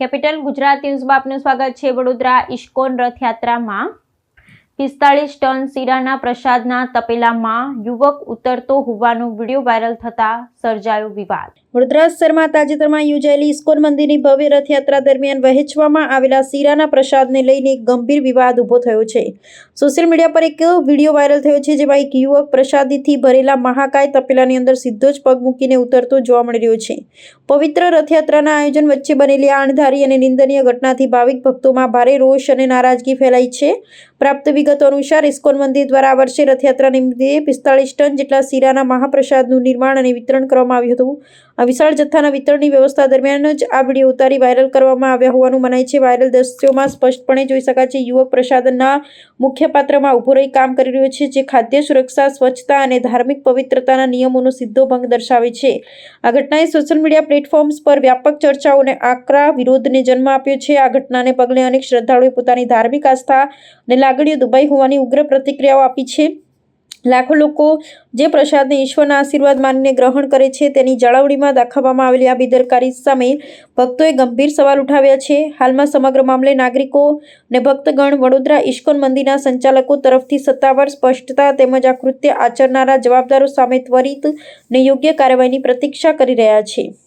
Capital Gujarat ન્યૂઝમાં આપનું સ્વાગત છે। વડોદરા ઇસ્કોન રથયાત્રામાં 45 ટન શીરાના પ્રસાદના તપેલામાં યુવક ઉતરતો હોવાનો વિડીયો વાયરલ થતા સર્જાયો વિવાદ। વડોદરા શહેરમાં તાજેતરમાં યોજાયેલી ઇસ્કોન મંદિરની ભવ્ય રથયાત્રા દરમિયાન વહેંચવામાં આવેલા શીરાના પ્રસાદને લઈને ગંભીર વિવાદ ઊભો થયો છે। સોશિયલ મીડિયા પર એક વિડીયો વાયરલ થયો છે, જેમાં એક યુવક પ્રસાદીથી ભરેલા મહાકાય તપેલાની અંદર સીધો જ પગ મૂકીને ઉતરતો જોવા મળી રહ્યો છે। પવિત્ર રથયાત્રાના આયોજન વચ્ચે બનેલી આ અણધારી અને નિંદનીય ઘટનાથી ભાવિક ભક્તોમાં ભારે રોષ અને નારાજગી ફેલાઈ છે। પ્રાપ્ત વિગતો અનુસાર ઇસ્કોન મંદિર દ્વારા આ વર્ષે રથયાત્રા નિમિત્તે 45 ટન જેટલા શીરાના મહાપ્રસાદનું નિર્માણ અને વિતરણ કરવામાં આવ્યું હતું। આ વિશાળ જથ્થાના વિતરણની વ્યવસ્થા દરમિયાન જ આ વિડીયો ઉતારી વાયરલ કરવામાં આવ્યા હોવાનું મનાય છે। વાયરલ દ્રશ્યોમાં સ્પષ્ટપણે જોઈ શકાય છે યુવક પ્રસાદનના મુખ્ય પાત્રમાં ઊભો રહી કામ કરી રહ્યો છે, જે ખાદ્ય સુરક્ષા, સ્વચ્છતા અને ધાર્મિક પવિત્રતાના નિયમોનો સીધો ભંગ દર્શાવે છે। આ ઘટનાએ સોશિયલ મીડિયા પ્લેટફોર્મ્સ પર વ્યાપક ચર્ચાઓ અને આકરા વિરોધને જન્મ આપ્યો છે। આ ઘટનાને પગલે અનેક શ્રદ્ધાળુઓએ પોતાની ધાર્મિક આસ્થા અને લાગણીઓ દુભાઈ હોવાની ઉગ્ર પ્રતિક્રિયાઓ આપી છે। લાખો લોકો જે પ્રસાદને ઈશ્વરના આશીર્વાદ માનીને ગ્રહણ કરે છે, તેની જાળવણીમાં દાખવવામાં આવેલી આ બેદરકારી સામે ભક્તોએ ગંભીર સવાલ ઉઠાવ્યા છે। હાલમાં સમગ્ર મામલે નાગરિકો અને ભક્તગણ વડોદરા ઇસ્કોન મંદિરના સંચાલકો તરફથી સત્તાવાર સ્પષ્ટતા તેમજ આ કૃત્ય આચરનારા જવાબદારો સામે ત્વરિત અને યોગ્ય કાર્યવાહીની પ્રતીક્ષા કરી રહ્યા છે।